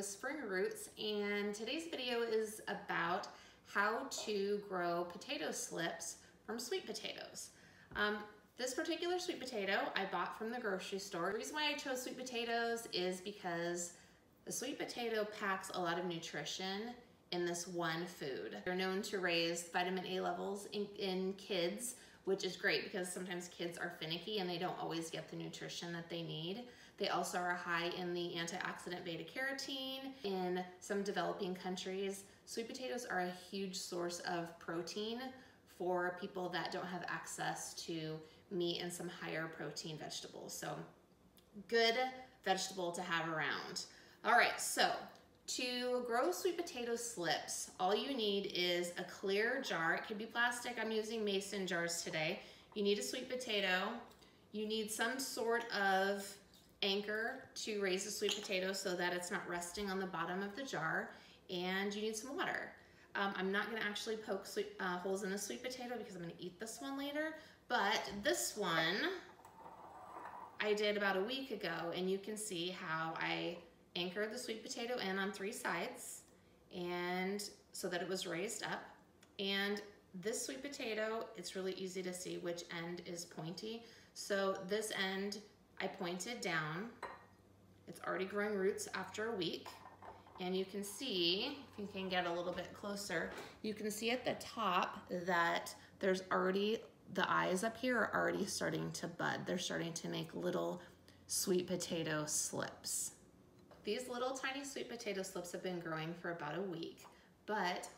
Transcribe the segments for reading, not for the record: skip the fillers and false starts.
Whispering Roots, and today's video is about how to grow potato slips from sweet potatoes. This particular sweet potato I bought from the grocery store. The reason why I chose sweet potatoes is because the sweet potato packs a lot of nutrition in this one food. They're known to raise vitamin A levels in kids, which is great because sometimes kids are finicky and they don't always get the nutrition that they need. They also are high in the antioxidant beta carotene. In some developing countries, sweet potatoes are a huge source of protein for people that don't have access to meat and some higher protein vegetables. So good vegetable to have around. All right, so to grow sweet potato slips, all you need is a clear jar. It could be plastic. I'm using mason jars today. You need a sweet potato. You need some sort of anchor to raise the sweet potato so that it's not resting on the bottom of the jar, and you need some water. I'm not gonna actually poke holes in the sweet potato because I'm gonna eat this one later, but this one I did about a week ago, and you can see how I anchored the sweet potato in on 3 sides, and so that it was raised up. And this sweet potato, it's really easy to see which end is pointy. So this end I pointed down. It's already growing roots after a week. And you can see, if you can get a little bit closer, you can see at the top that there's already, the eyes up here are already starting to bud. They're starting to make little sweet potato slips. These little tiny sweet potato slips have been growing for about a week, but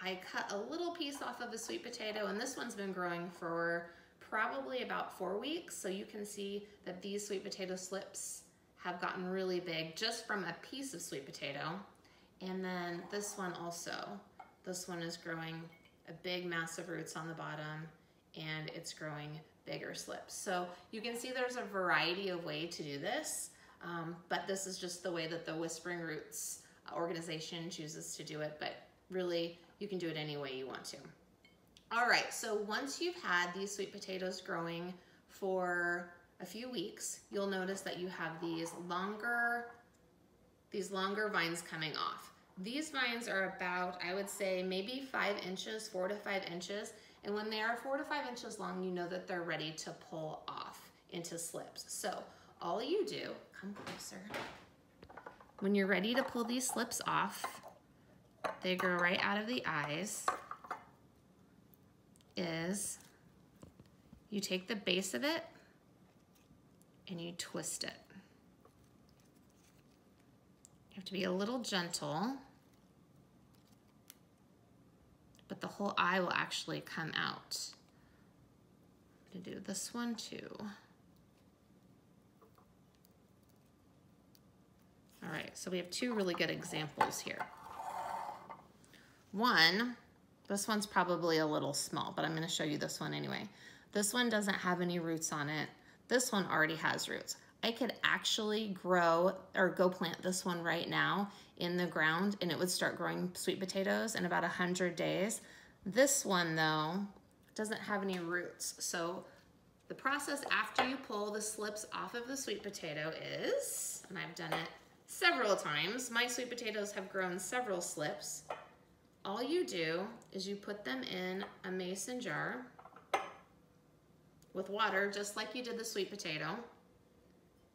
I cut a little piece off of a sweet potato, and this one's been growing for probably about 4 weeks. So you can see that these sweet potato slips have gotten really big just from a piece of sweet potato. And then this one also, this one is growing a big massive roots on the bottom, and it's growing bigger slips. So you can see there's a variety of ways to do this, but this is just the way that the Whispering Roots organization chooses to do it, but really you can do it any way you want to. All right, so once you've had these sweet potatoes growing for a few weeks, you'll notice that you have these longer vines coming off. These vines are about, I would say, maybe 5 inches, 4 to 5 inches. And when they are 4 to 5 inches long, you know that they're ready to pull off into slips. So all you do, come closer. When you're ready to pull these slips off, they grow right out of the eyes, is you take the base of it and you twist it. You have to be a little gentle, but the whole eye will actually come out. I'm gonna do this one too. All right, so we have 2 really good examples here. One, this one's probably a little small, but I'm gonna show you this one anyway. This one doesn't have any roots on it. This one already has roots. I could actually grow or go plant this one right now in the ground, and it would start growing sweet potatoes in about 100 days. This one though, doesn't have any roots. So the process after you pull the slips off of the sweet potato is, and I've done it several times, my sweet potatoes have grown several slips. All you do is you put them in a mason jar with water, just like you did the sweet potato,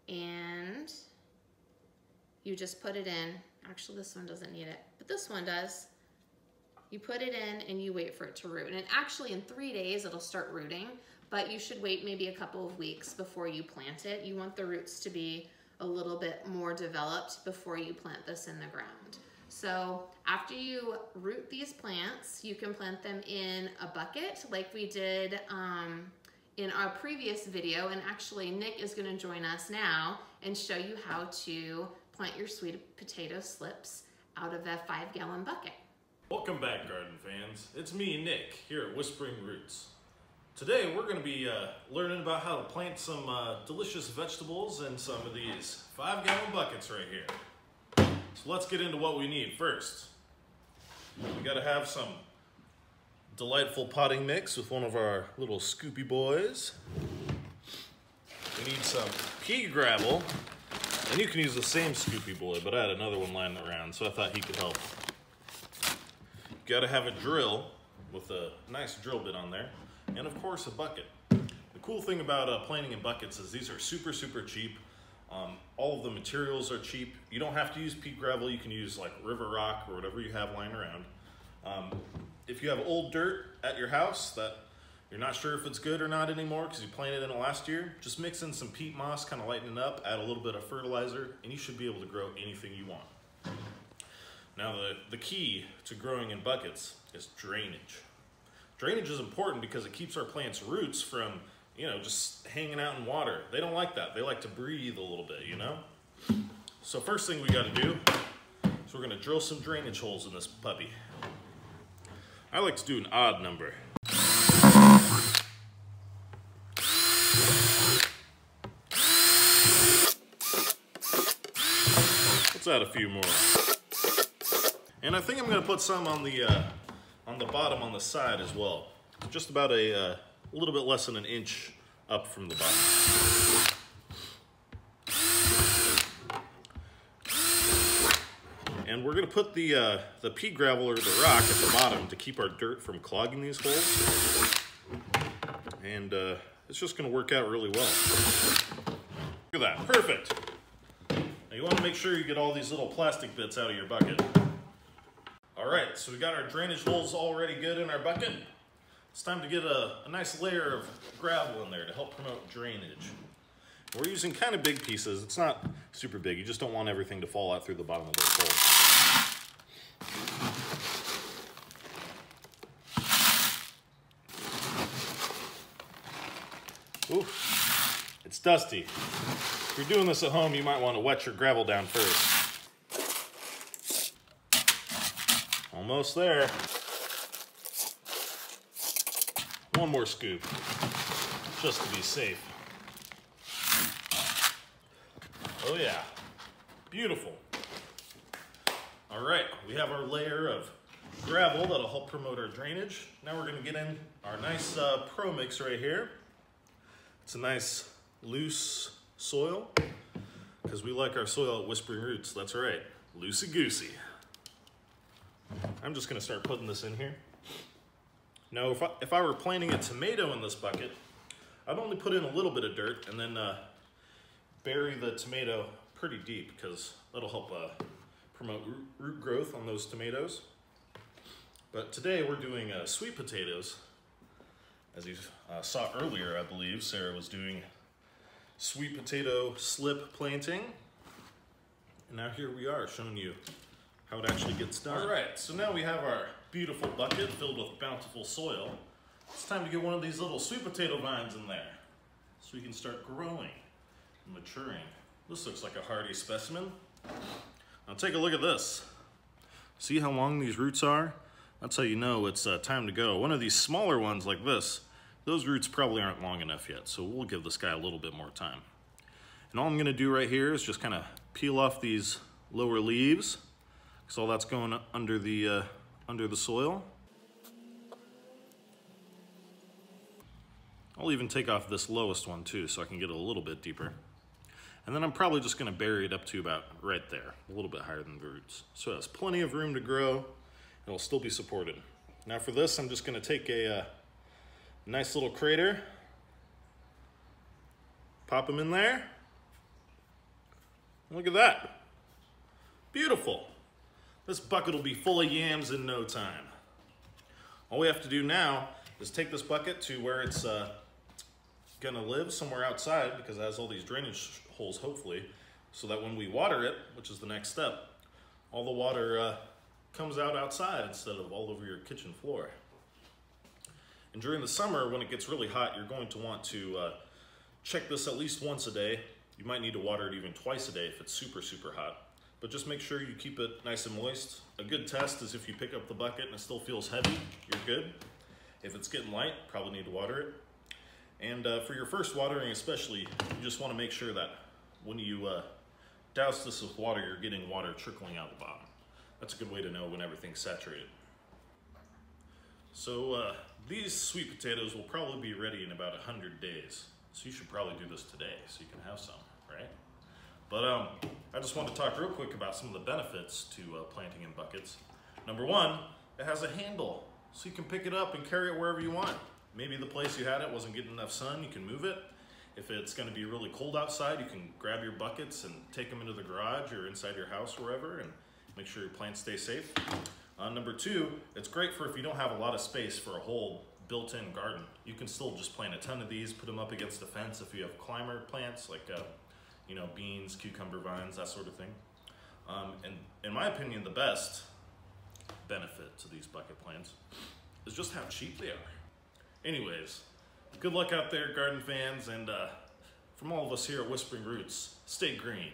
and you just put it in. Actually, this one doesn't need it, but this one does. You put it in and you wait for it to root. And actually in 3 days, it'll start rooting, but you should wait maybe a couple of weeks before you plant it. You want the roots to be a little bit more developed before you plant this in the ground. So after you root these plants, you can plant them in a bucket like we did in our previous video. And actually Nick is gonna join us now and show you how to plant your sweet potato slips out of that 5-gallon bucket. Welcome back, garden fans. It's me, Nick, here at Whispering Roots. Today we're gonna be learning about how to plant some delicious vegetables in some of these 5-gallon buckets right here. So let's get into what we need first. We gotta have some delightful potting mix with one of our little Scoopy boys. We need some pea gravel And you can use the same Scoopy Boy, but I had another one lying around, so I thought he could help. You gotta have a drill with a nice drill bit on there, and of course a bucket. The cool thing about planing in buckets is these are super, super cheap. All of the materials are cheap. You don't have to use peat gravel. You can use like river rock or whatever you have lying around. If you have old dirt at your house that you're not sure if it's good or not anymore because you planted in it last year, just mix in some peat moss, kind of lighten it up, add a little bit of fertilizer, and you should be able to grow anything you want. Now the key to growing in buckets is drainage. Drainage is important because it keeps our plants' roots from, you know, just hanging out in water. They don't like that. They like to breathe a little bit, you know? So first thing we gotta do is we're gonna drill some drainage holes in this puppy. I like to do an odd number. Let's add a few more. And I think I'm gonna put some on the bottom on the side as well. Just about a little bit less than an inch up from the bottom. And we're gonna put the pea gravel or the rock at the bottom to keep our dirt from clogging these holes. And it's just gonna work out really well. Look at that, perfect. Now you wanna make sure you get all these little plastic bits out of your bucket. All right, so we got our drainage holes already good in our bucket. It's time to get a nice layer of gravel in there to help promote drainage. We're using kind of big pieces. It's not super big. You just don't want everything to fall out through the bottom of those holes. Ooh, it's dusty. If you're doing this at home, you might want to wet your gravel down first. Almost there. One more scoop, just to be safe. Oh yeah, beautiful. All right, we have our layer of gravel that'll help promote our drainage. Now we're gonna get in our nice Pro Mix right here. It's a nice loose soil, because we like our soil at Whispering Roots. That's right, loosey-goosey. I'm just gonna start putting this in here. Now, if I were planting a tomato in this bucket, I'd only put in a little bit of dirt and then bury the tomato pretty deep, because that'll help promote root growth on those tomatoes. But today we're doing sweet potatoes. As you saw earlier, I believe, Sarah was doing sweet potato slip planting. And now here we are showing you how it actually gets done. All right, so now we have our beautiful bucket filled with bountiful soil. It's time to get one of these little sweet potato vines in there so we can start growing and maturing. This looks like a hardy specimen. Now take a look at this. See how long these roots are? That's how you know it's time to go. One of these smaller ones like this, those roots probably aren't long enough yet, so we'll give this guy a little bit more time. And all I'm gonna do right here is just kind of peel off these lower leaves, because all that's going under the soil. I'll even take off this lowest one too, so I can get it a little bit deeper. And then I'm probably just gonna bury it up to about right there, a little bit higher than the roots. So it has plenty of room to grow. It'll still be supported. Now for this, I'm just gonna take a nice little crater, pop them in there. Look at that, beautiful. This bucket will be full of yams in no time. All we have to do now is take this bucket to where it's gonna live, somewhere outside, because it has all these drainage holes, hopefully, so that when we water it, which is the next step, all the water comes out outside instead of all over your kitchen floor. And during the summer, when it gets really hot, you're going to want to check this at least once a day. You might need to water it even twice a day if it's super, super hot. But just make sure you keep it nice and moist. A good test is if you pick up the bucket and it still feels heavy, you're good. If it's getting light, probably need to water it. And for your first watering especially, you just want to make sure that when you douse this with water, you're getting water trickling out the bottom. That's a good way to know when everything's saturated. So these sweet potatoes will probably be ready in about 100 days. So you should probably do this today so you can have some, right? But I just want to talk real quick about some of the benefits to planting in buckets. Number one, it has a handle, so you can pick it up and carry it wherever you want. Maybe the place you had it wasn't getting enough sun, you can move it. If it's going to be really cold outside, you can grab your buckets and take them into the garage or inside your house, wherever, and make sure your plants stay safe. Number two, it's great for if you don't have a lot of space for a whole built-in garden. You can still just plant a ton of these, put them up against the fence if you have climber plants like beans, cucumber vines, that sort of thing. And in my opinion, the best benefit to these bucket plants is just how cheap they are. Anyways, good luck out there, garden fans, and from all of us here at Whispering Roots, stay green.